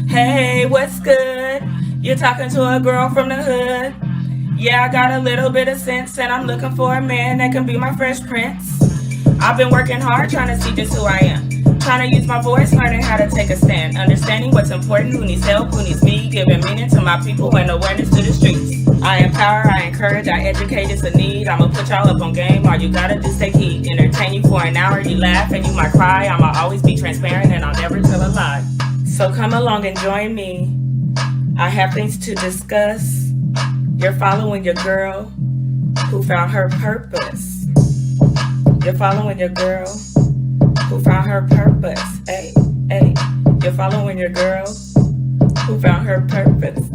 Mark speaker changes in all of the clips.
Speaker 1: Hey, what's good? You're talking to a girl from the hood. Yeah, I got a little bit of sense, and I'm looking for a man that can be my fresh prince. I've been working hard trying to see just who I am. Trying to use my voice, learning how to take a stand. Understanding what's important, who needs help, who needs me. Giving meaning to my people and awareness to the streets. I empower, I encourage, I educate, it's a need. I'ma put y'all up on game. All you gotta do is take heed. Entertain you for an hour, you laugh and you might cry. I'ma always be transparent and I'll never tell a lie. So come along and join me. I have things to discuss. You're following your girl who found her purpose. You're following your girl who found her purpose. Hey, hey. You're following your girl who found her purpose.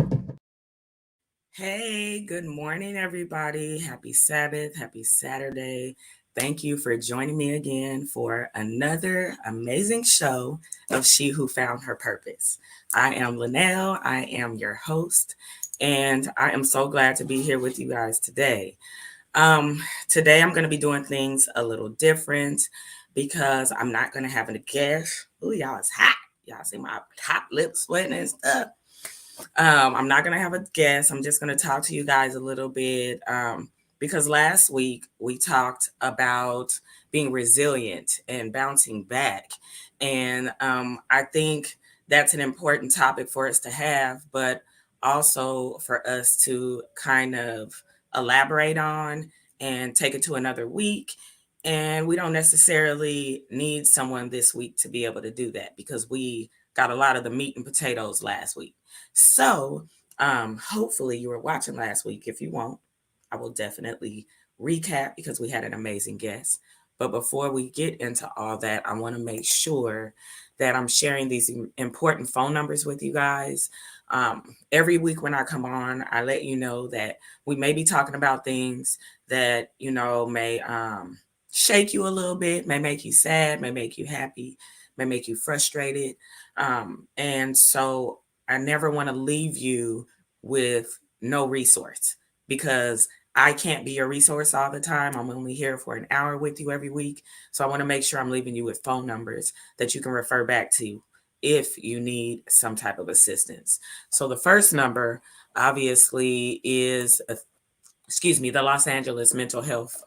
Speaker 1: Hey, good morning, everybody. Happy Sabbath. Happy Saturday. Thank you for joining me again for another amazing show of She Who Found Her Purpose. I am Linnell. I am your host, and I am so glad to be here with you guys today. Today, I'm going to be doing things a little different because I'm not going to have a guest. Ooh, y'all, it's hot. Y'all see my top lip sweating and stuff. I'm not going to have a guest. I'm just going to talk to you guys a little bit because last week we talked about being resilient and bouncing back. And I think that's an important topic for us to have, but also for us to kind of elaborate on and take it to another week. And we don't necessarily need someone this week to be able to do that because we got a lot of the meat and potatoes last week. So, hopefully you were watching last week. If you won't, I will definitely recap because we had an amazing guest. But before we get into all that, I want to make sure that I'm sharing these important phone numbers with you guys. Every week when I come on, I let you know that we may be talking about things that, may shake you a little bit, may make you sad, may make you happy, may make you frustrated. And so I never want to leave you with no resource because I can't be your resource all the time. I'm only here for an hour with you every week. So I want to make sure I'm leaving you with phone numbers that you can refer back to if you need some type of assistance. So the first number obviously is, the Los Angeles Mental Health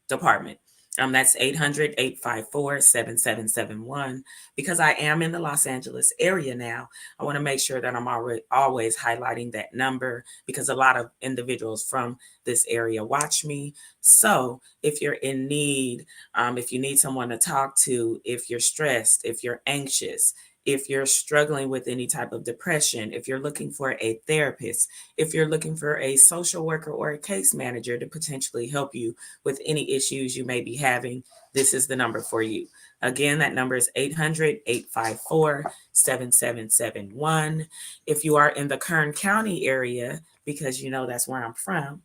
Speaker 1: Department. That's 800-854-7771. Because I am in the Los Angeles area now, I want to make sure that I'm always highlighting that number because a lot of individuals from this area watch me. So if you're in need, if you need someone to talk to, if you're stressed, if you're anxious, if you're struggling with any type of depression, if you're looking for a therapist, if you're looking for a social worker or a case manager to potentially help you with any issues you may be having, this is the number for you. Again, that number is 800-854-7771. If you are in the Kern County area, because you know that's where I'm from,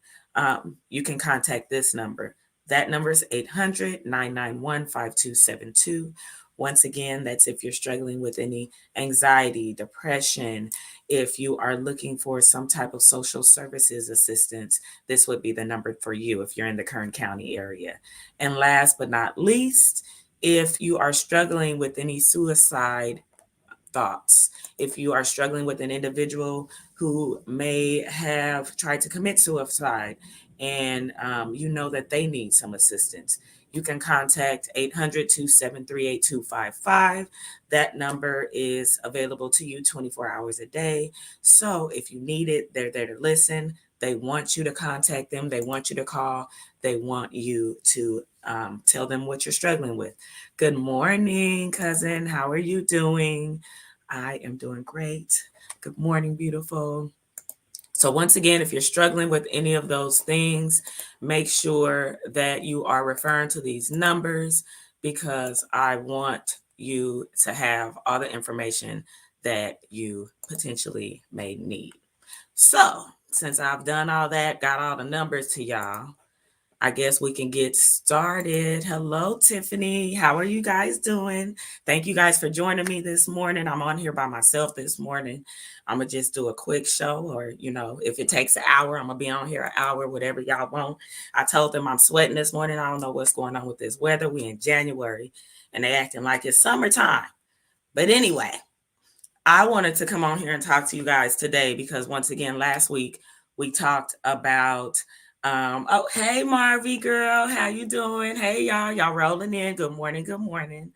Speaker 1: you can contact this number. That number is 800-991-5272. Once again, that's if you're struggling with any anxiety, depression, if you are looking for some type of social services assistance, this would be the number for you if you're in the Kern County area. And last but not least, if you are struggling with any suicide thoughts, if you are struggling with an individual who may have tried to commit suicide and you know that they need some assistance, you can contact 800-273-8255. That number is available to you 24 hours a day. So if you need it, they're there to listen. They want you to contact them. They want you to call. They want you to tell them what you're struggling with. Good morning, cousin. How are you doing? I am doing great. Good morning, beautiful. So once again, if you're struggling with any of those things, make sure that you are referring to these numbers because I want you to have all the information that you potentially may need. So since I've done all that, got all the numbers to y'all, I guess we can get started. Hello, Tiffany. How are you guys doing? Thank you guys for joining me this morning. I'm on here by myself this morning. I'm going to just do a quick show, or, if it takes an hour, I'm going to be on here an hour, whatever y'all want. I told them I'm sweating this morning. I don't know what's going on with this weather. We in January, and they acting like it's summertime. But anyway, I wanted to come on here and talk to you guys today because once again, last week we talked about oh, hey Marvy girl, how you doing? Hey y'all rolling in. Good morning, good morning.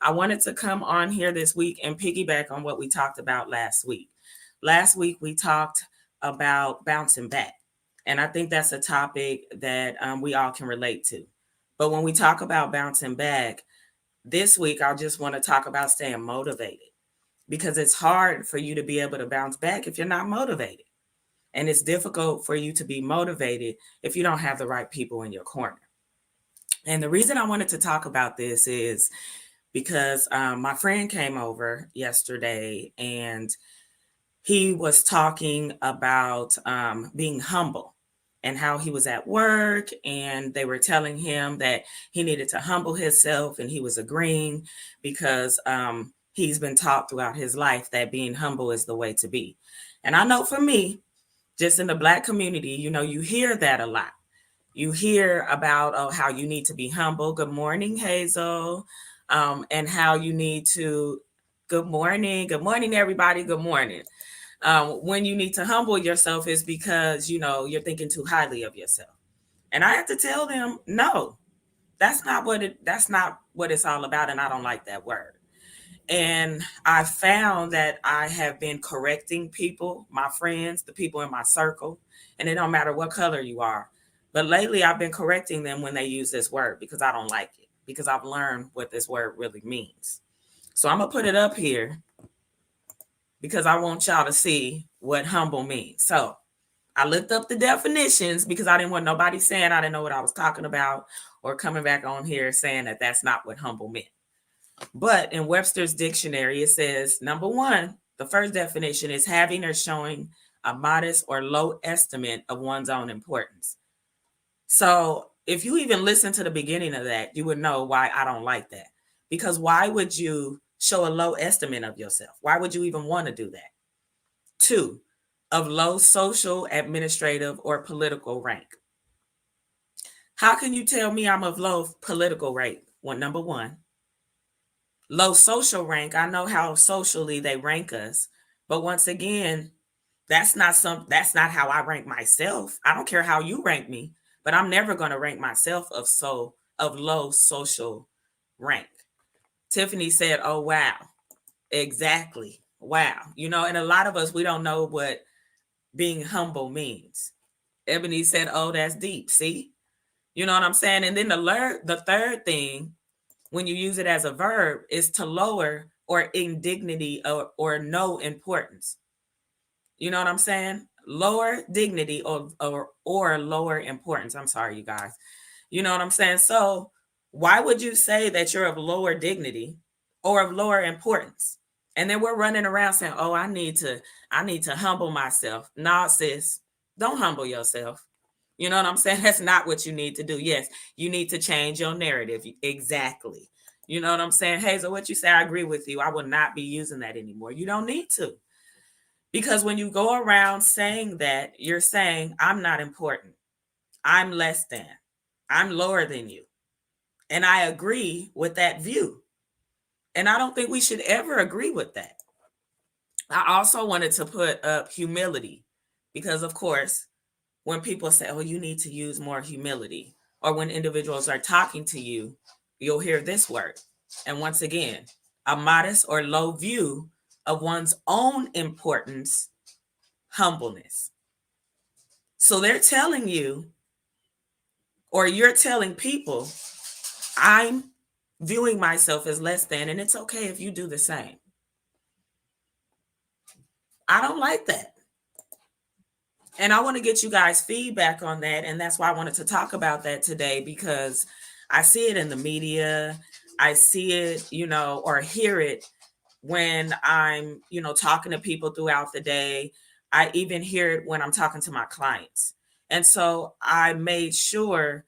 Speaker 1: I wanted to come on here this week and piggyback on what we talked about last week. Last week we talked about bouncing back. And I think that's a topic that we all can relate to. But when we talk about bouncing back, this week I just want to talk about staying motivated, because it's hard for you to be able to bounce back if you're not motivated. And it's difficult for you to be motivated if you don't have the right people in your corner. And the reason I wanted to talk about this is because my friend came over yesterday and he was talking about being humble and how he was at work and they were telling him that he needed to humble himself, and he was agreeing because he's been taught throughout his life that being humble is the way to be. And I know for me, just in the Black community, you hear that a lot. You hear about how you need to be humble. Good morning, Hazel. And how you need to, good morning, everybody. Good morning. When you need to humble yourself is because, you're thinking too highly of yourself. And I have to tell them, no, that's not what it's all about. And I don't like that word. And I found that I have been correcting people, my friends, the people in my circle, and it don't matter what color you are. But lately I've been correcting them when they use this word because I don't like it, because I've learned what this word really means. So I'm going to put it up here because I want y'all to see what humble means. So I looked up the definitions because I didn't want nobody saying I didn't know what I was talking about or coming back on here saying that that's not what humble meant. But in Webster's dictionary, it says, number one, the first definition is having or showing a modest or low estimate of one's own importance. So if you even listen to the beginning of that, you would know why I don't like that. Because why would you show a low estimate of yourself? Why would you even want to do that? Two, of low social, administrative, or political rank. How can you tell me I'm of low political rank? Well, number one. Low social rank, I know how socially they rank us. But once again, that's not how I rank myself. I don't care how you rank me, but I'm never going to rank myself of low social rank. Tiffany said, "Oh wow." Exactly. Wow. And a lot of us, we don't know what being humble means. Ebony said, "Oh, that's deep." See? You know what I'm saying? And then the third thing, when you use it as a verb, is to lower or indignity or no importance. You know what I'm saying? Lower dignity or lower importance. I'm sorry, you guys. You know what I'm saying? So why would you say that you're of lower dignity or of lower importance? And then we're running around saying, "Oh, I need to humble myself." Nah, sis, don't humble yourself. You know what I'm saying? That's not what you need to do. Yes, you need to change your narrative. Exactly. You know what I'm saying? Hazel, what you say, I agree with you. I will not be using that anymore. You don't need to. Because when you go around saying that, you're saying, I'm not important. I'm less than. I'm lower than you. And I agree with that view. And I don't think we should ever agree with that. I also wanted to put up humility because, of course, when people say, "Oh, you need to use more humility," or when individuals are talking to you, you'll hear this word. And once again, a modest or low view of one's own importance, humbleness. So they're telling you, or you're telling people, I'm viewing myself as less than, and it's okay if you do the same. I don't like that. And I want to get you guys feedback on that. And that's why I wanted to talk about that today, because I see it in the media. I see it, or hear it when I'm, talking to people throughout the day. I even hear it when I'm talking to my clients. And so I made sure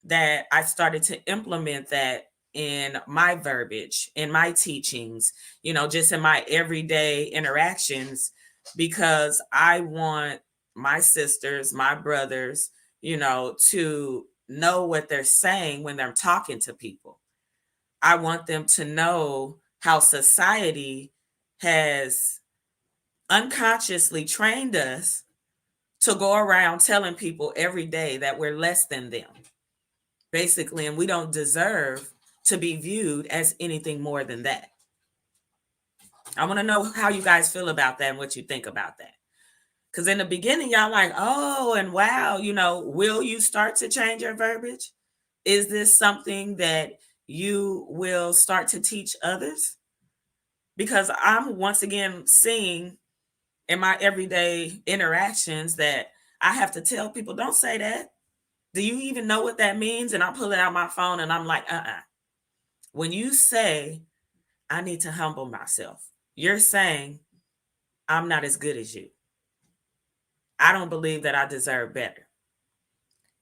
Speaker 1: that I started to implement that in my verbiage, in my teachings, just in my everyday interactions, because I want my sisters, my brothers, to know what they're saying when they're talking to people. I want them to know how society has unconsciously trained us to go around telling people every day that we're less than them, basically, and we don't deserve to be viewed as anything more than that. I want to know how you guys feel about that and what you think about that. Because in the beginning, y'all like, oh, and wow, will you start to change your verbiage? Is this something that you will start to teach others? Because I'm once again seeing in my everyday interactions that I have to tell people, don't say that. Do you even know what that means? And I'm pulling out my phone and I'm like, When you say, I need to humble myself, you're saying, I'm not as good as you. I don't believe that I deserve better.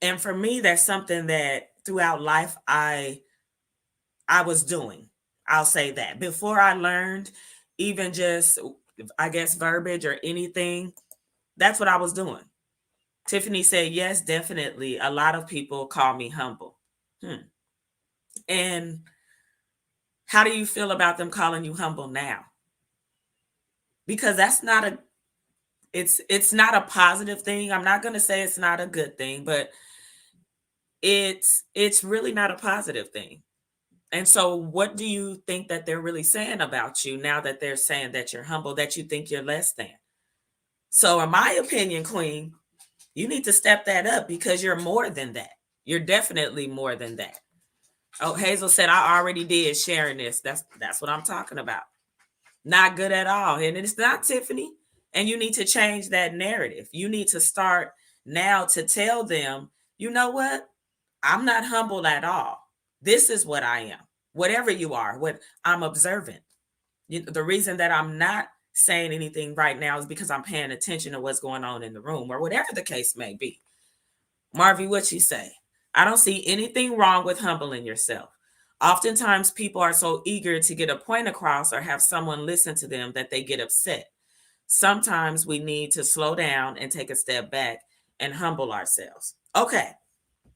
Speaker 1: And for me, that's something that throughout life I was doing. I'll say that. Before I learned even just, I guess, verbiage or anything, that's what I was doing. Tiffany said, yes, definitely. A lot of people call me humble. And how do you feel about them calling you humble now? Because that's not it's not a positive thing. I'm not going to say it's not a good thing, but it's really not a positive thing. And so what do you think that they're really saying about you now that they're saying that you're humble, that you think you're less than? So in my opinion, Queen, you need to step that up because you're more than that. You're definitely more than that. Oh, Hazel said, I already did sharing this. That's what I'm talking about. Not good at all. And it's not, Tiffany. And you need to change that narrative. You need to start now to tell them, you know what? I'm not humble at all. This is what I am. Whatever you are, what I'm observant. The reason that I'm not saying anything right now is because I'm paying attention to what's going on in the room or whatever the case may be. Marvy, what you say? I don't see anything wrong with humbling yourself. Oftentimes, people are so eager to get a point across or have someone listen to them that they get upset. Sometimes we need to slow down and take a step back and humble ourselves. Okay,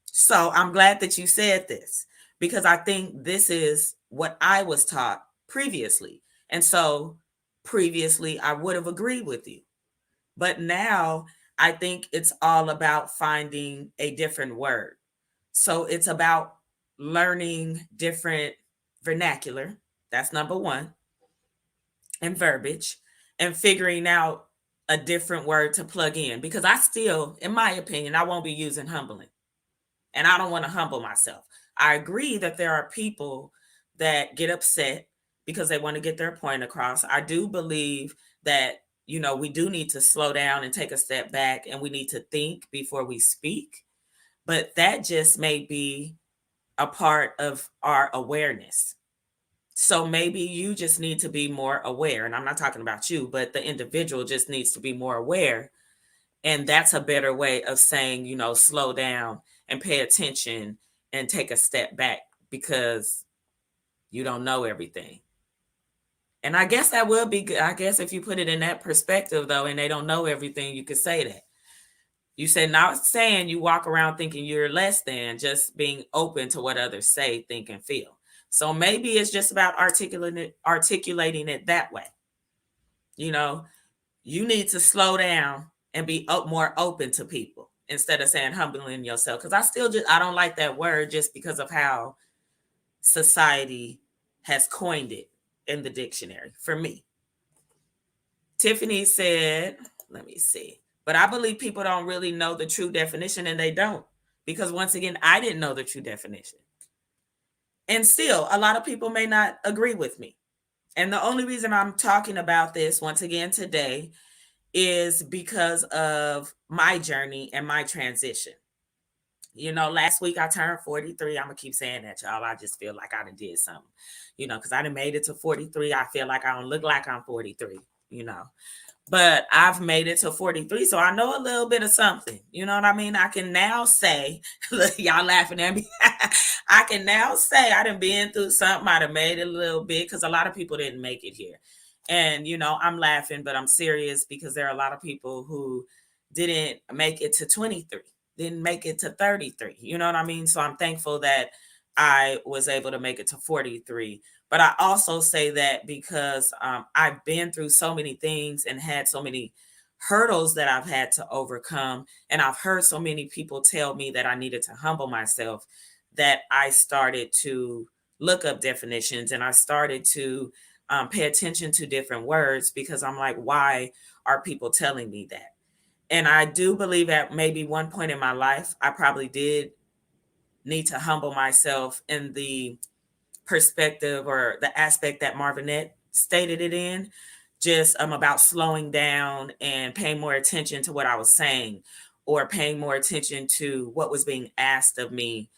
Speaker 1: so I'm glad that you said this because I think this is what I was taught previously. And so previously, I would have agreed with you. But now I think it's all about finding a different word. So it's about learning different vernacular. That's number one, and verbiage, and figuring out a different word to plug in. Because I still, in my opinion, I won't be using humbling. And I don't want to humble myself. I agree that there are people that get upset because they want to get their point across. I do believe that, we do need to slow down and take a step back and we need to think before we speak. But that just may be a part of our awareness. So maybe you just need to be more aware. And I'm not talking about you, but the individual just needs to be more aware. And that's a better way of saying, slow down and pay attention and take a step back because you don't know everything. And I guess that will be good. I guess if you put it in that perspective, though, and they don't know everything, you could say that. You said not saying you walk around thinking you're less than, just being open to what others say, think, and feel. So maybe it's just about articulating it that way. You need to slow down and be more open to people instead of saying humbling yourself. Because I don't like that word just because of how society has coined it in the dictionary for me. Tiffany said, let me see. But I believe people don't really know the true definition, and they don't. Because once again, I didn't know the true definition. And still, a lot of people may not agree with me. And the only reason I'm talking about this once again today is because of my journey and my transition. Last week I turned 43. I'm going to keep saying that, y'all. I just feel like I done did something, because I done made it to 43. I feel like I don't look like I'm 43, but I've made it to 43. So I know a little bit of something. You know what I mean? I can now say, look, y'all laughing at me. I can now say I done been through something. I done made it a little bit because a lot of people didn't make it here. And, I'm laughing, but I'm serious because there are a lot of people who didn't make it to 23, didn't make it to 33. You know what I mean? So I'm thankful that I was able to make it to 43. But I also say that because I've been through so many things and had so many hurdles that I've had to overcome. And I've heard so many people tell me that I needed to humble myself, that I started to look up definitions and I started to pay attention to different words, because I'm like, why are people telling me that? And I do believe at maybe one point in my life, I probably did need to humble myself in the perspective or the aspect that Marvinette stated it in, just about slowing down and paying more attention to what I was saying, or paying more attention to what was being asked of me,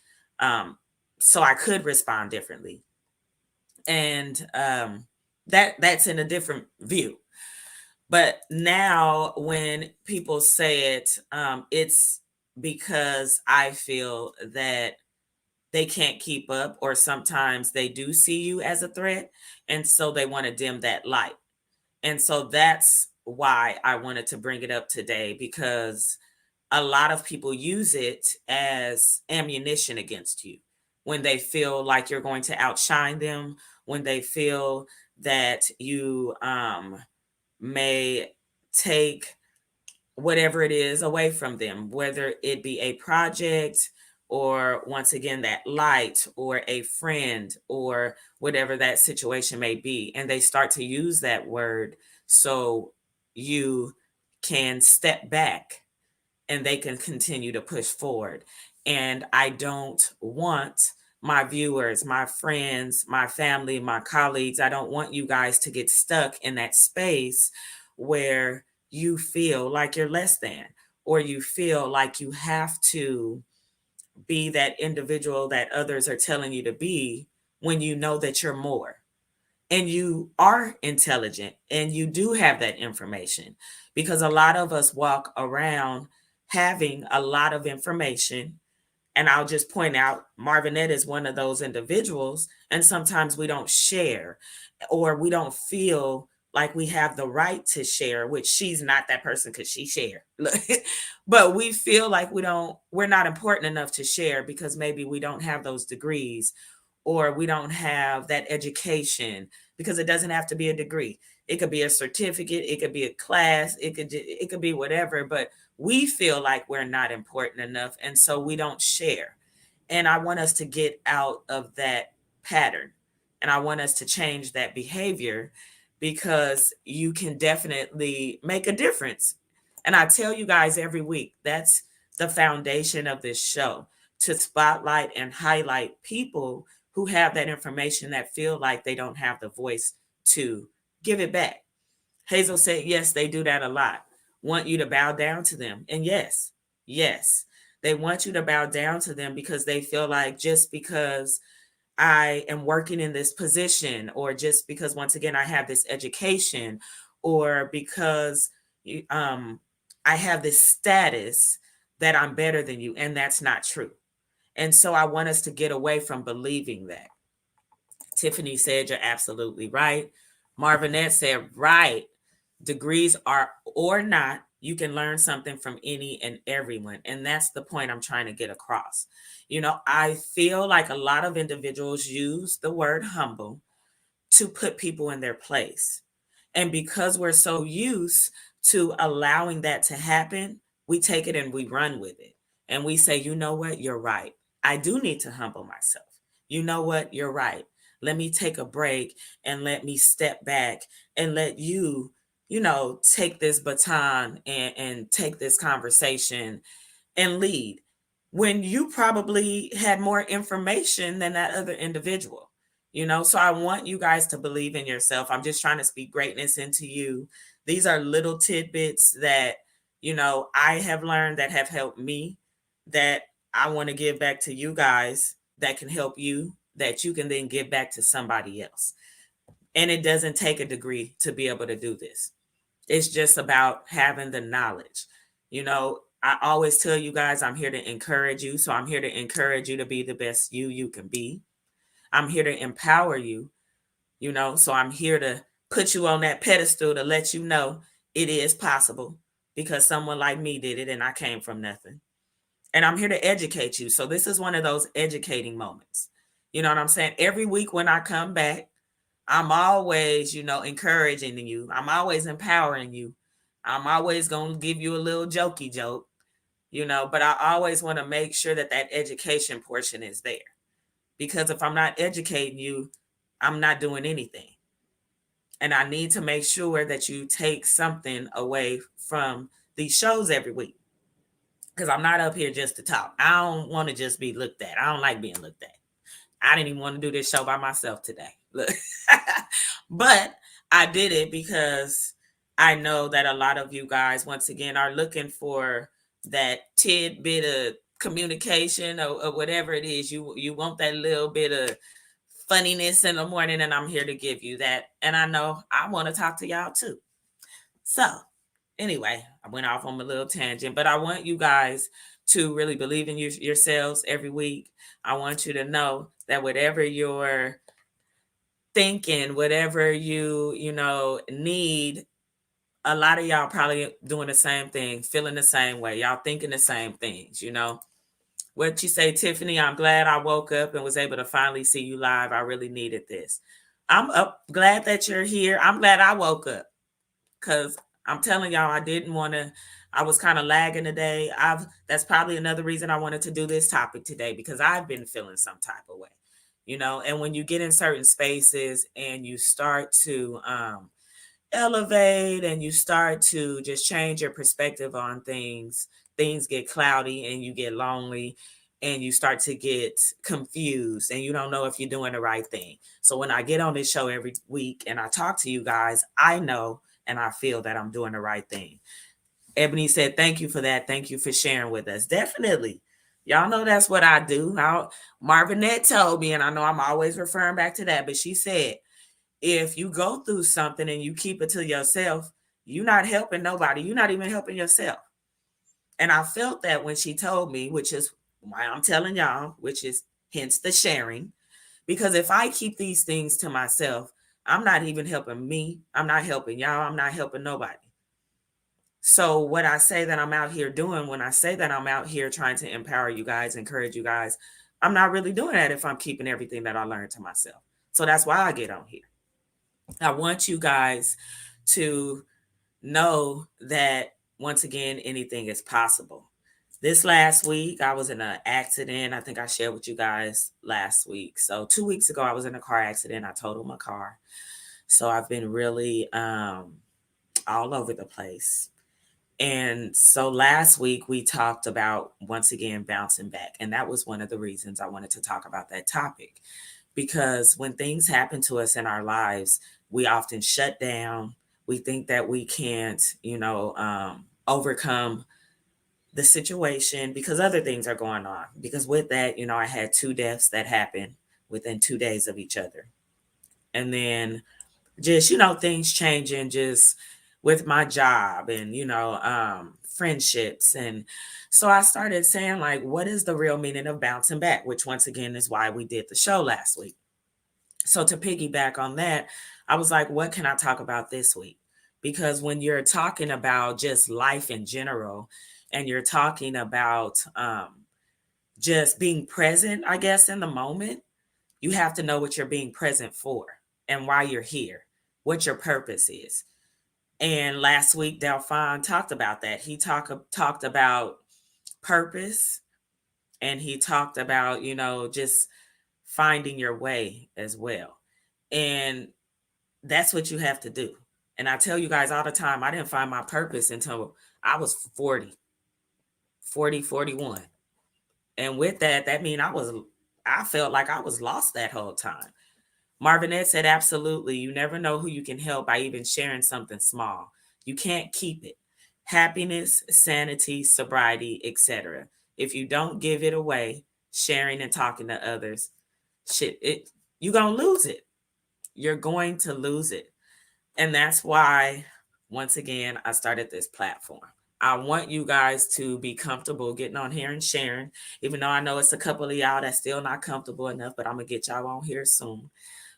Speaker 1: so I could respond differently. And that's in a different view. But now when people say it, it's because I feel that they can't keep up, or sometimes they do see you as a threat. And so they want to dim that light. And so that's why I wanted to bring it up today, because a lot of people use it as ammunition against you when they feel like you're going to outshine them, when they feel that you may take whatever it is away from them, whether it be a project, or once again, that light, or a friend, or whatever that situation may be. And they start to use that word so you can step back and they can continue to push forward. And I don't want my viewers, my friends, my family, my colleagues, I don't want you guys to get stuck in that space where you feel like you're less than, or you feel like you have to be that individual that others are telling you to be, when you know that you're more and you are intelligent and you do have that information. Because a lot of us walk around having a lot of information. And I'll just point out, Marvinette is one of those individuals. And sometimes we don't share, or we don't feel like we have the right to share, which she's not that person because she share. But we feel like we're not important enough to share, because maybe we don't have those degrees, or we don't have that education, because it doesn't have to be a degree. It could be a certificate, it could be a class, it could be whatever, but we feel like we're not important enough, and so we don't share. And I want us to get out of that pattern, and I want us to change that behavior, because you can definitely make a difference. And I tell you guys every week, that's the foundation of this show, to spotlight and highlight people who have that information, that feel like they don't have the voice to give it back. Hazel said, yes, they do that a lot. Want you to bow down to them. And yes, yes, they want you to bow down to them, because they feel like, just because I am working in this position, or just because, once again, I have this education, or because I have this status, that I'm better than you. And that's not true. And so I want us to get away from believing that. Tiffany said, you're absolutely right. Marvinette said, right. Degrees are or not, you can learn something from any and everyone. And that's the point I'm trying to get across. I feel like a lot of individuals use the word humble to put people in their place. And because we're so used to allowing that to happen, we take it and we run with it. And we say, you know what? You're right. I do need to humble myself. You know what? You're right. Let me take a break and let me step back and let you, take this baton and take this conversation and lead, when you probably had more information than that other individual. So I want you guys to believe in yourself. I'm just trying to speak greatness into you. These are little tidbits that I have learned, that have helped me, that I want to give back to you guys, that can help you, that you can then give back to somebody else. And it doesn't take a degree to be able to do this. It's just about having the knowledge. I always tell you guys, I'm here to encourage you. So I'm here to encourage you to be the best you can be. I'm here to empower you, so I'm here to put you on that pedestal to let you know it is possible, because someone like me did it and I came from nothing. And I'm here to educate you. So this is one of those educating moments. You know what I'm saying? Every week when I come back, I'm always, encouraging you. I'm always empowering you. I'm always going to give you a little jokey joke, but I always want to make sure that that education portion is there. Because if I'm not educating you, I'm not doing anything. And I need to make sure that you take something away from these shows every week. Because I'm not up here just to talk. I don't want to just be looked at. I don't like being looked at. I didn't even want to do this show by myself today. Look. But I did it because I know that a lot of you guys, once again, are looking for that tidbit of communication or whatever it is. You want that little bit of funniness in the morning, and I'm here to give you that. And I know I want to talk to y'all too. So anyway, I went off on a little tangent, but I want you guys to really believe in yourselves every week. I want you to know that whatever you're thinking, whatever you need, a lot of y'all probably doing the same thing, feeling the same way. Y'all thinking the same things, What you say, Tiffany? I'm glad I woke up and was able to finally see you live. I really needed this. I'm glad that you're here. I'm glad I woke up because I'm telling y'all, I was kind of lagging today. That's probably another reason I wanted to do this topic today, because I've been feeling some type of way, and when you get in certain spaces and you start to elevate and you start to just change your perspective on things get cloudy and you get lonely and you start to get confused and you don't know if you're doing the right thing. So when I get on this show every week and I talk to you guys, I know and I feel that I'm doing the right thing. Ebony said, thank you for that. Thank you for sharing with us. Definitely. Y'all know that's what I do. Marvinette told me, and I know I'm always referring back to that, but she said, if you go through something and you keep it to yourself, you're not helping nobody. You're not even helping yourself. And I felt that when she told me, which is why I'm telling y'all, which is hence the sharing. Because if I keep these things to myself, I'm not even helping me. I'm not helping y'all. I'm not helping nobody. So what I say that I'm out here doing, when I say that I'm out here trying to empower you guys, encourage you guys, I'm not really doing that if I'm keeping everything that I learned to myself. So that's why I get on here. I want you guys to know that, once again, anything is possible. This last week, I was in an accident. I think I shared with you guys last week. So 2 weeks ago, I was in a car accident. I totaled my car. So I've been really all over the place. And so last week, we talked about, once again, bouncing back. And that was one of the reasons I wanted to talk about that topic. Because when things happen to us in our lives, we often shut down. We think that we can't, overcome the situation because other things are going on. Because with that, I had 2 deaths that happened within 2 days of each other. And then just, things changing just with my job and, friendships. And so I started saying, like, what is the real meaning of bouncing back? Which, once again, is why we did the show last week. So to piggyback on that, I was like, what can I talk about this week? Because when you're talking about just life in general, and you're talking about just being present, I guess, in the moment, you have to know what you're being present for and why you're here, what your purpose is. And last week, Delphine talked about that. He talked about purpose, and he talked about, just finding your way as well. And that's what you have to do. And I tell you guys all the time, I didn't find my purpose until I was 40, 41. And with that means I felt like I was lost that whole time. Marvinette said, absolutely. You never know who you can help by even sharing something small. You can't keep it. Happiness, sanity, sobriety, etc. If you don't give it away, sharing and talking to others, you're going to lose it. You're going to lose it. And that's why, once again, I started this platform. I want you guys to be comfortable getting on here and sharing, even though I know it's a couple of y'all that's still not comfortable enough, but I'm going to get y'all on here soon.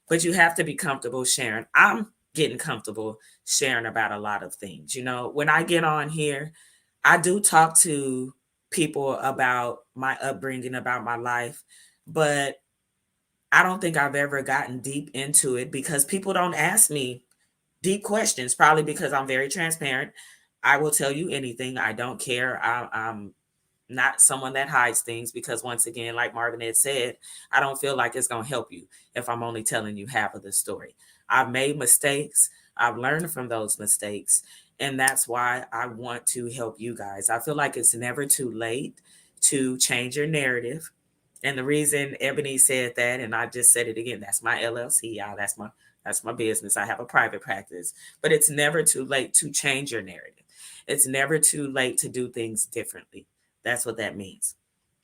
Speaker 1: But you have to be comfortable sharing. I'm getting comfortable sharing about a lot of things. When I get on here, I do talk to people about my upbringing, about my life, but I don't think I've ever gotten deep into it because people don't ask me deep questions, probably because I'm very transparent. I will tell you anything. I don't care. I'm not someone that hides things because, once again, like Marvin had said, I don't feel like it's going to help you if I'm only telling you half of the story. I've made mistakes. I've learned from those mistakes. And that's why I want to help you guys. I feel like it's never too late to change your narrative. And the reason Ebony said that, and I just said it again, that's my LLC, y'all. That's my business. I have a private practice. But it's never too late to change your narrative. It's never too late to do things differently. That's what that means,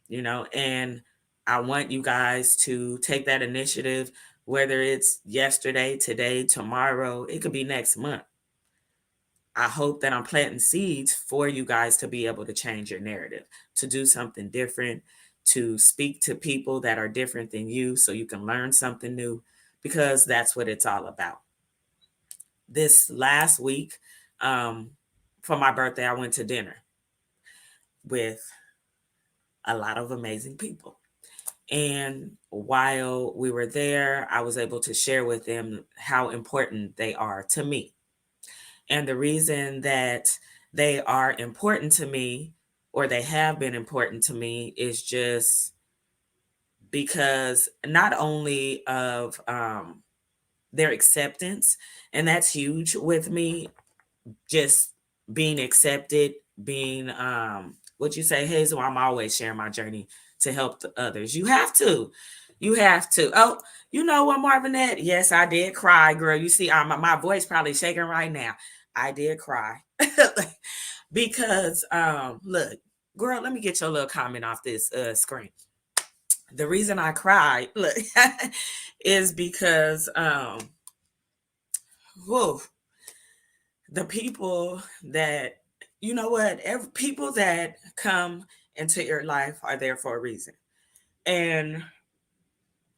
Speaker 1: and I want you guys to take that initiative, whether it's yesterday, today, tomorrow, it could be next month. I hope that I'm planting seeds for you guys to be able to change your narrative, to do something different, to speak to people that are different than you so you can learn something new, because that's what it's all about. This last week, for my birthday, I went to dinner with a lot of amazing people. And while we were there, I was able to share with them how important they are to me. And the reason that they are important to me, or they have been important to me, is just because not only of their acceptance, and that's huge with me, just being accepted, being what you say, Hazel, I'm always sharing my journey to help the others. You have to. Oh, you know what, Marvinette? Yes, I did cry, girl. You see, my voice probably shaking right now. I did cry. Because look, girl, let me get your little comment off this screen. The reason I cried, look, is because whoa, the people that, people that come into your life are there for a reason. And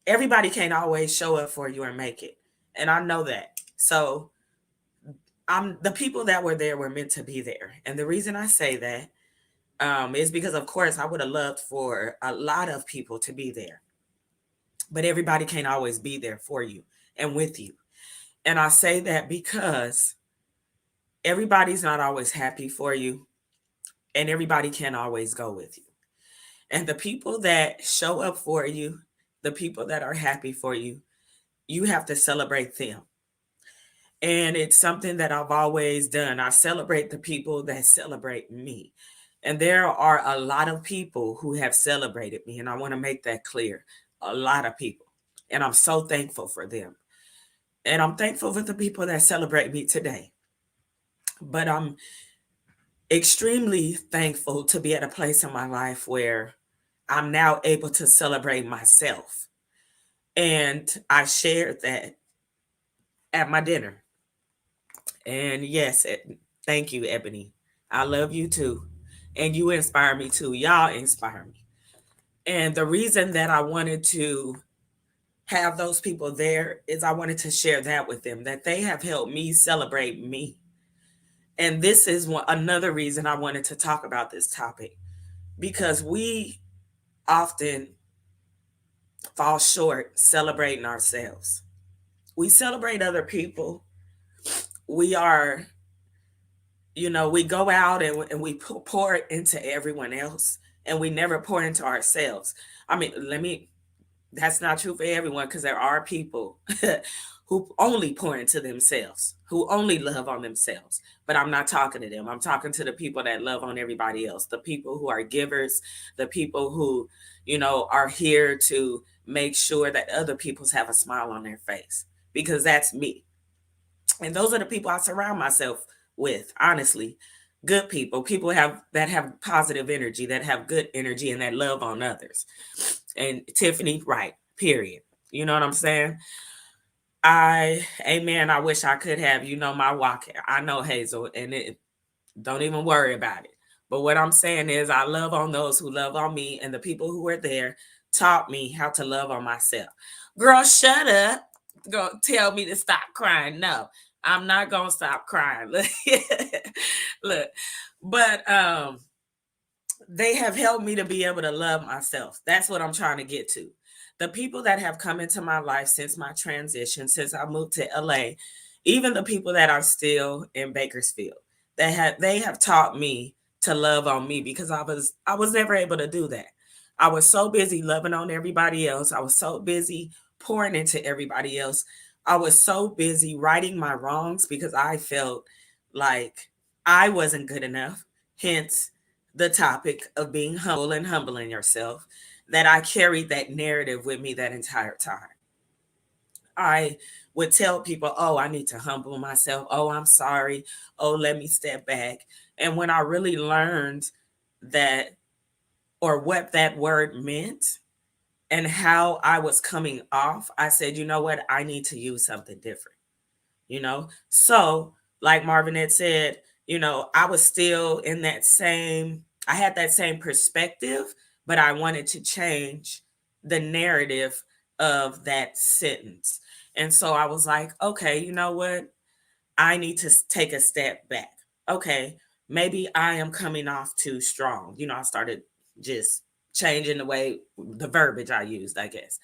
Speaker 1: everybody can't always show up for you and make it. And I know that. So the people that were there were meant to be there. And the reason I say that is because, of course, I would have loved for a lot of people to be there. But everybody can't always be there for you and with you. And I say that because everybody's not always happy for you, and everybody can't always go with you. And the people that show up for you, the people that are happy for you, you have to celebrate them. And it's something that I've always done. I celebrate the people that celebrate me. And there are a lot of people who have celebrated me. And I want to make that clear. A lot of people. And I'm so thankful for them. And I'm thankful for the people that celebrate me today. But I'm extremely thankful to be at a place in my life where I'm now able to celebrate myself. And I shared that at my dinner. And yes, thank you, Ebony. I love you too. And you inspire me too. Y'all inspire me. And the reason that I wanted to have those people there is I wanted to share that with them, that they have helped me celebrate me. And this is another reason I wanted to talk about this topic, because we often fall short celebrating ourselves. We celebrate other people. We are, we go out and we pour into everyone else, and we never pour into ourselves. I mean, that's not true for everyone, because there are people who only pour into themselves, who only love on themselves. But I'm not talking to them. I'm talking to the people that love on everybody else, the people who are givers, the people who, are here to make sure that other people have a smile on their face, because that's me. And those are the people I surround myself with, honestly. Good people that have positive energy, that have good energy, and that love on others. And Tiffany, right, period. You know what I'm saying? Amen. I wish I could have, my walk. I know, Hazel, and don't even worry about it. But what I'm saying is, I love on those who love on me, and the people who were there taught me how to love on myself. Girl, shut up. Go tell me to stop crying. No, I'm not gonna stop crying. Look, but they have helped me to be able to love myself. That's what I'm trying to get to. the people that have come into my life since my transition, since I moved to LA, even the people that are still in Bakersfield, they have taught me to love on me, because I was never able to do that. I was so busy loving on everybody else. I was so busy pouring into everybody else. I was so busy righting my wrongs because I felt like I wasn't good enough. Hence the topic of being humble and humbling yourself, that I carried that narrative with me that entire time. I would tell people, oh, I need to humble myself. Oh, I'm sorry. Oh, let me step back. And when I really learned that, or what that word meant and how I was coming off, I said, you know what? I need to use something different, So, like Marvin had said, I was still in that same, I had that same perspective, but I wanted to change the narrative of that sentence. And so I was like, okay, you know what? I need to take a step back. Okay, maybe I am coming off too strong. I started just changing the verbiage I used, I guess.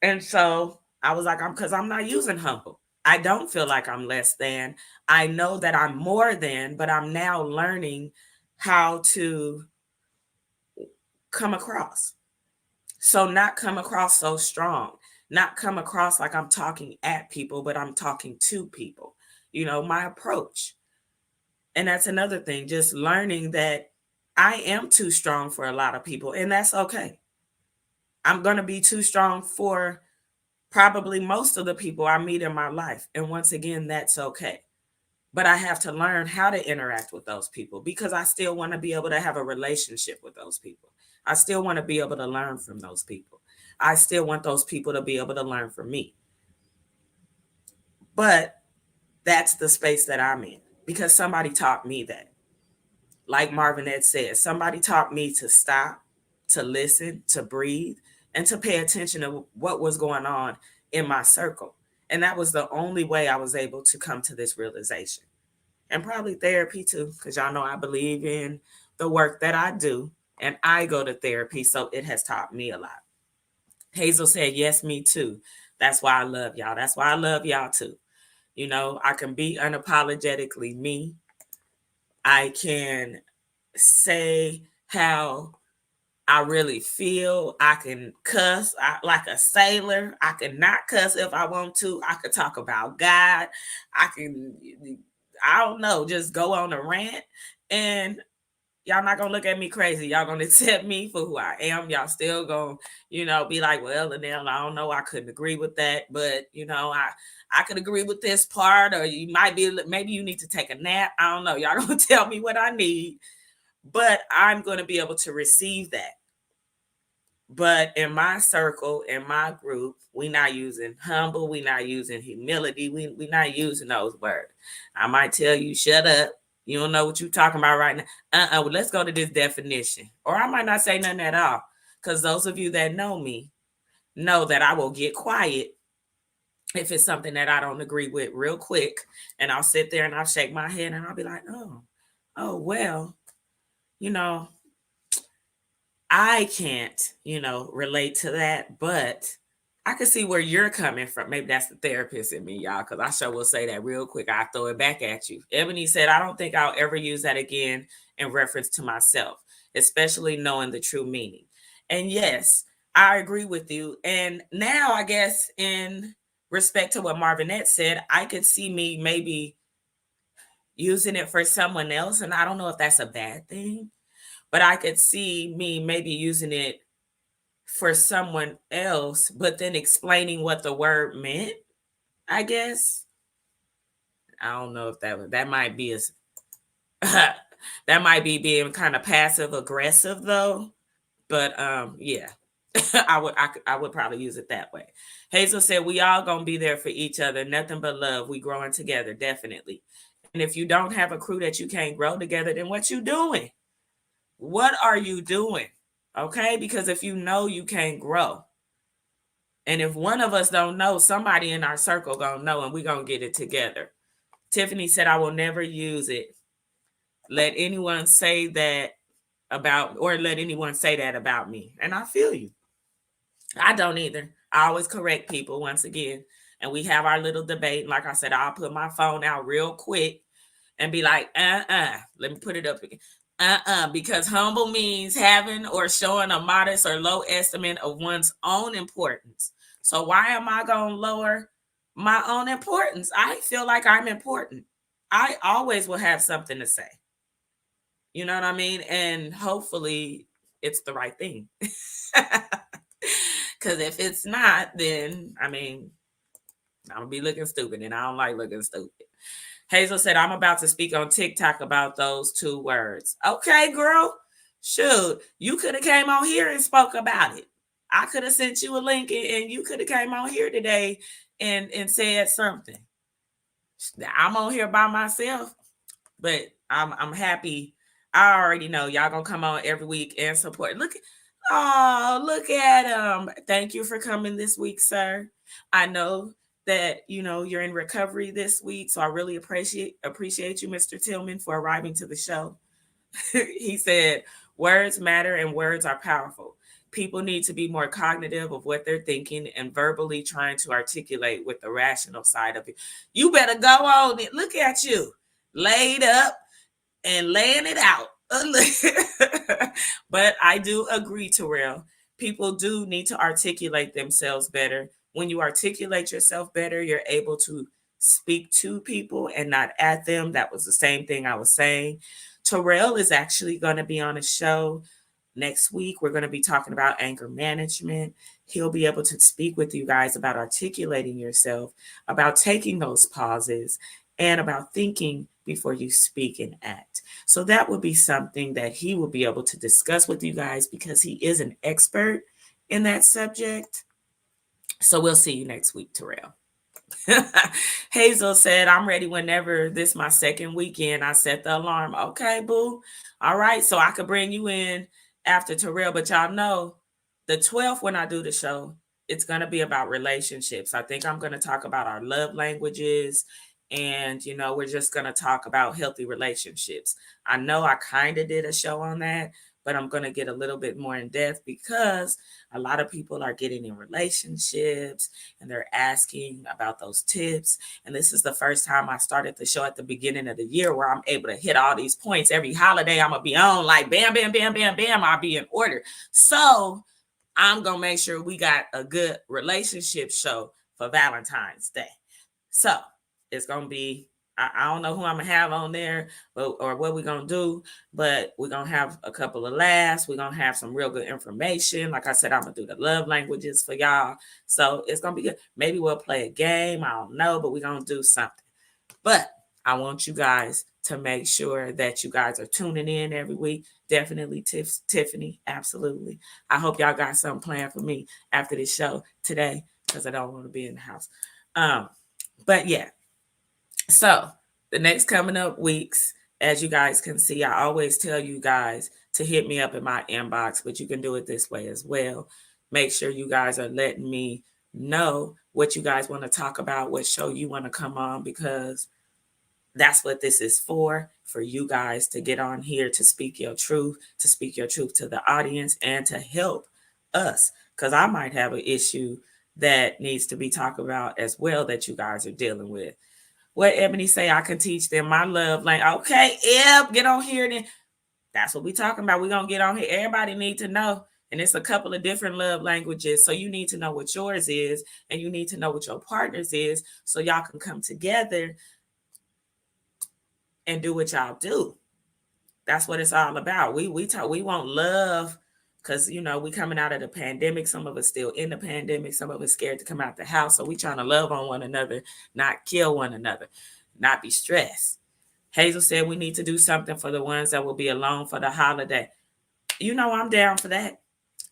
Speaker 1: And so I was like, because I'm not using humble. I don't feel like I'm less than. I know that I'm more than, but I'm now learning how to come across. So, not come across so strong, not come across like I'm talking at people, but I'm talking to people, my approach. And that's another thing, just learning that I am too strong for a lot of people, and that's okay. I'm going to be too strong for probably most of the people I meet in my life. And once again, that's okay. But I have to learn how to interact with those people, because I still want to be able to have a relationship with those people. I still want to be able to learn from those people. I still want those people to be able to learn from me. But that's the space that I'm in, because somebody taught me that. Like Marvin had said, somebody taught me to stop, to listen, to breathe, and to pay attention to what was going on in my circle. And that was the only way I was able to come to this realization. And probably therapy too, because y'all know I believe in the work that I do, and I go to therapy, so it has taught me a lot. Hazel said, yes, me too. That's why I love y'all. That's why I love y'all too. I can be unapologetically me. I can say how I really feel. I can cuss like a sailor. I can not cuss if I want to. I could talk about God. I don't know, just go on a rant. And y'all not gonna look at me crazy. Y'all gonna accept me for who I am. Y'all still gonna, be like, well, and then I don't know, I couldn't agree with that, but I could agree with this part, or you might be, maybe you need to take a nap. I don't know. Y'all gonna tell me what I need, but I'm gonna be able to receive that. But in my circle, in my group, we not using humble, we not using humility, we not using those words. I might tell you, shut up. You don't know what you're talking about right now. Well, let's go to this definition. Or I might not say nothing at all. Because those of you that know me know that I will get quiet if it's something that I don't agree with real quick. And I'll sit there and I'll shake my head and I'll be like, well, you know, I can't, relate to that, but I can see where you're coming from. Maybe that's the therapist in me, y'all, because I sure will say that real quick. I'll throw it back at you. Ebony said, I don't think I'll ever use that again in reference to myself, especially knowing the true meaning. And yes, I agree with you. And now, I guess, in respect to what Marvinette said, I could see me maybe using it for someone else. And I don't know if that's a bad thing, but I could see me maybe using it for someone else, but then explaining what the word meant, I guess. I don't know if that might be that might be being kind of passive aggressive though. But yeah. I would probably use it that way. Hazel said, we all gonna be there for each other, nothing but love. We growing together, definitely. And if you don't have a crew that you can't grow together, then what you doing? What are you doing? Okay, because if you know, you can't grow. And if one of us don't know, somebody in our circle gonna know, and we gonna get it together. Tiffany said, I will never use it. Let anyone say that about me. And I feel you. I don't either. I always correct people once again. And we have our little debate. And like I said, I'll put my phone out real quick and be like, let me put it up again. Because humble means having or showing a modest or low estimate of one's own importance. So why am I going to lower my own importance? I feel like I'm important. I always will have something to say. You know what I mean? And hopefully it's the right thing. Because if it's not, then, I mean, I'm going to be looking stupid, and I don't like looking stupid. Hazel said, I'm about to speak on TikTok about those 2 words. Okay, girl. Shoot, you could have came on here and spoke about it. I could have sent you a link, and you could have came on here today and said something. I'm on here by myself, but I'm happy. I already know y'all gonna come on every week and support. Look at him. Thank you for coming this week, sir. I know that you're in recovery this week, so I really appreciate you, Mr. Tillman, for arriving to the show. He said, words matter and words are powerful. People need to be more cognitive of what they're thinking and verbally trying to articulate with the rational side of it. You better go on it. Look at you, laid up and laying it out. But I do agree, Terrell. People do need to articulate themselves better. When you articulate yourself better, you're able to speak to people and not at them. That was the same thing I was saying. Terrell is actually going to be on a show next week. We're going to be talking about anger management. He'll be able to speak with you guys about articulating yourself, about taking those pauses, and about thinking before you speak and act. So that would be something that he will be able to discuss with you guys because he is an expert in that subject. So we'll see you next week, Terrell. Hazel said, I'm ready whenever. This my second weekend. I set the alarm. Okay, boo. All right. So I could bring you in after Terrell. But y'all know the 12th when I do the show, it's going to be about relationships. I think I'm going to talk about our love languages. And, we're just going to talk about healthy relationships. I know I kind of did a show on that, but I'm going to get a little bit more in depth because a lot of people are getting in relationships and they're asking about those tips. And this is the first time I started the show at the beginning of the year where I'm able to hit all these points. Every holiday I'm going to be on like bam, bam, bam, bam, bam. I'll be in order. So I'm going to make sure we got a good relationship show for Valentine's Day. So it's going to be, I don't know who I'm going to have on there or what we're going to do, but we're going to have a couple of laughs. We're going to have some real good information. Like I said, I'm going to do the love languages for y'all. So it's going to be good. Maybe we'll play a game. I don't know, but we're going to do something. But I want you guys to make sure that you guys are tuning in every week. Definitely Tiffany. Absolutely. I hope y'all got something planned for me after this show today because I don't want to be in the house. But yeah. So the next coming up weeks, as you guys can see, I always tell you guys to hit me up in my inbox, but you can do it this way as well. Make sure you guys are letting me know what you guys want to talk about, what show you want to come on, because that's what this is for you guys to get on here to speak your truth to the audience and to help us, because I might have an issue that needs to be talked about as well that you guys are dealing with. What Ebony say, I can teach them my love language. Okay, Eb, get on here then. That's what we talking about. We're going to get on here. Everybody need to know. And it's a couple of different love languages. So you need to know what yours is, and you need to know what your partner's is, so y'all can come together and do what y'all do. That's what it's all about. We want love because, we coming out of the pandemic. Some of us still in the pandemic. Some of us scared to come out the house. So we trying to love on one another, not kill one another, not be stressed. Hazel said we need to do something for the ones that will be alone for the holiday. I'm down for that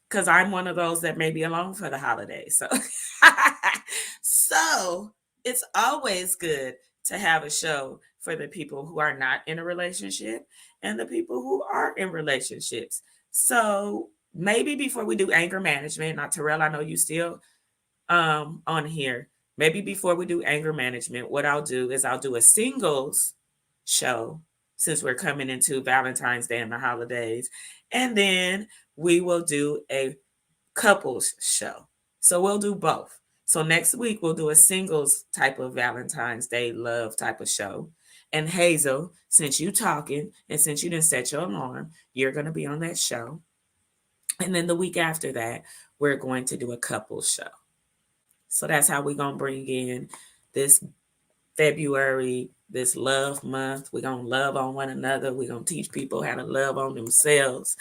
Speaker 1: because I'm one of those that may be alone for the holiday. So, so it's always good to have a show for the people who are not in a relationship and the people who are in relationships. So maybe before we do anger management, now Terrell, I know you still on here. Maybe before we do anger management, what I'll do is I'll do a singles show since we're coming into Valentine's Day and the holidays. And then we will do a couples show. So we'll do both. So next week we'll do a singles type of Valentine's Day love type of show. And Hazel, since you talking and since you didn't set your alarm, you're going to be on that show. And then the week after that, we're going to do a couples show. So that's how we're going to bring in this February, this love month. We're going to love on one another. We're going to teach people how to love on themselves.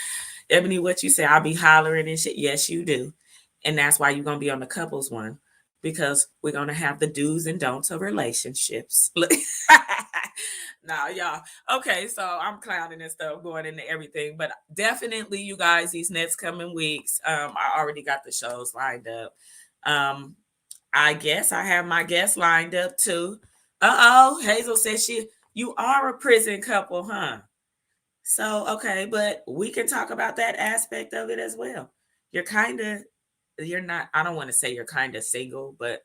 Speaker 1: Ebony, what you say? I'll be hollering and shit. Yes, you do. And that's why you're going to be on the couples one, because we're going to have the do's and don'ts of relationships. Nah, y'all. Okay, so I'm clowning and stuff going into everything, but definitely, you guys, these next coming weeks, I already got the shows lined up. I guess I have my guests lined up too. Hazel says you are a prison couple, huh? So okay, but we can talk about that aspect of it as well. You're not. I don't want to say you're kind of single, but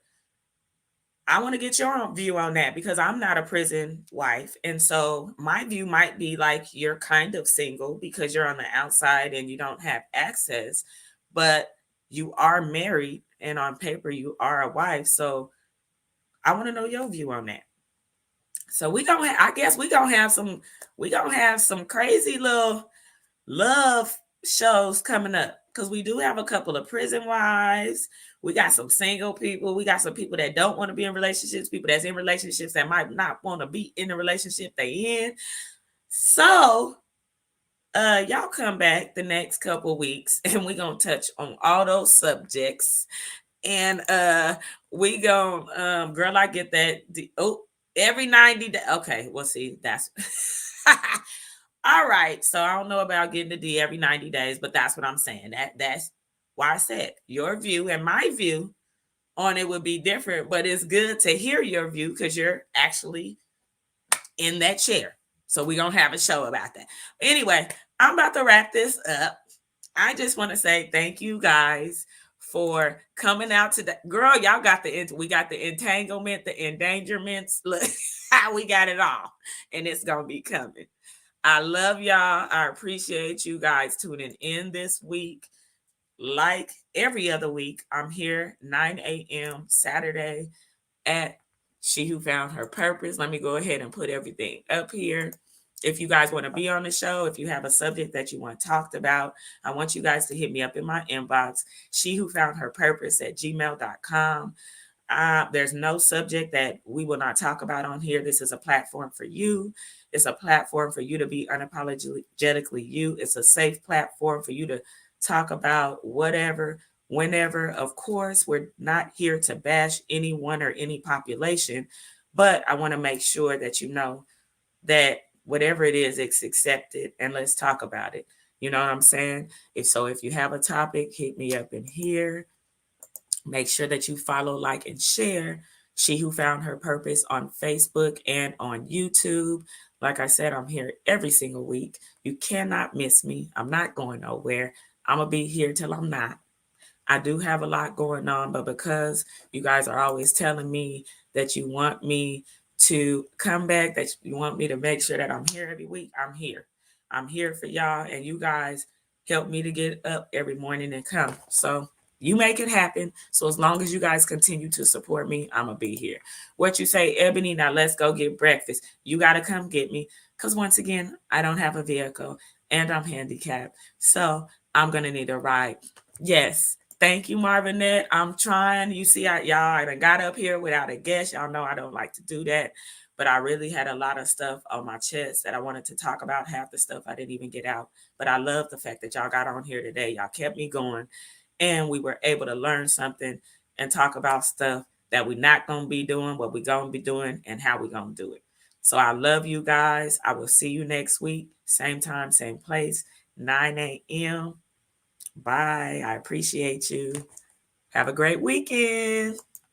Speaker 1: I want to get your own view on that because I'm not a prison wife. And so my view might be like you're kind of single because you're on the outside and you don't have access, but you are married and on paper you are a wife. So I want to know your view on that. So I guess we gonna have some crazy little love shows coming up because we do have a couple of prison wives. We got some single people. We got some people that don't want to be in relationships, people that's in relationships that might not want to be in the relationship they in. So y'all come back the next couple weeks and we're gonna touch on all those subjects. And we go, girl, I get that. Every 90 days. Okay, well, see, that's all right. So I don't know about getting the D every 90 days, but that's what I'm saying. That's why I said your view and my view on it would be different, but it's good to hear your view because you're actually in that chair. So we're gonna have a show about that. Anyway, I'm about to wrap this up. I just want to say thank you guys for coming out today. Girl, y'all got we got the entanglement, the endangerments. Look, we got it all. And it's gonna be coming. I love y'all. I appreciate you guys tuning in this week. Like every other week, I'm here 9 a.m. Saturday at She Who Found Her Purpose. Let me go ahead and put everything up here. If you guys want to be on the show, if you have a subject that you want talked about, I want you guys to hit me up in my inbox, She Who Found Her Purpose at gmail.com. There's no subject that we will not talk about on here. This is a platform for you. It's a platform for you to be unapologetically you. It's a safe platform for you to talk about whatever, whenever. Of course, we're not here to bash anyone or any population, but I want to make sure that you know that whatever it is, it's accepted and let's talk about it. You know what I'm saying? If you have a topic, hit me up in here. Make sure that you follow, like, and share She Who Found Her Purpose on Facebook and on YouTube. Like I said, I'm here every single week. You cannot miss me. I'm not going nowhere. I'm going to be here till I'm not. I do have a lot going on, but because you guys are always telling me that you want me to come back, that you want me to make sure that I'm here every week, I'm here. I'm here for y'all, and you guys help me to get up every morning and come. So you make it happen. So as long as you guys continue to support me, I'm going to be here. What you say, Ebony, now let's go get breakfast. You got to come get me because once again, I don't have a vehicle and I'm handicapped. So I'm going to need a ride. Yes. Thank you, Marvinette. I'm trying. You see, y'all, I done got up here without a guest. Y'all know I don't like to do that. But I really had a lot of stuff on my chest that I wanted to talk about. Half the stuff I didn't even get out. But I love the fact that y'all got on here today. Y'all kept me going. And we were able to learn something and talk about stuff that we're not going to be doing, what we're going to be doing, and how we're going to do it. So I love you guys. I will see you next week. Same time, same place, 9 a.m. Bye. I appreciate you. Have a great weekend.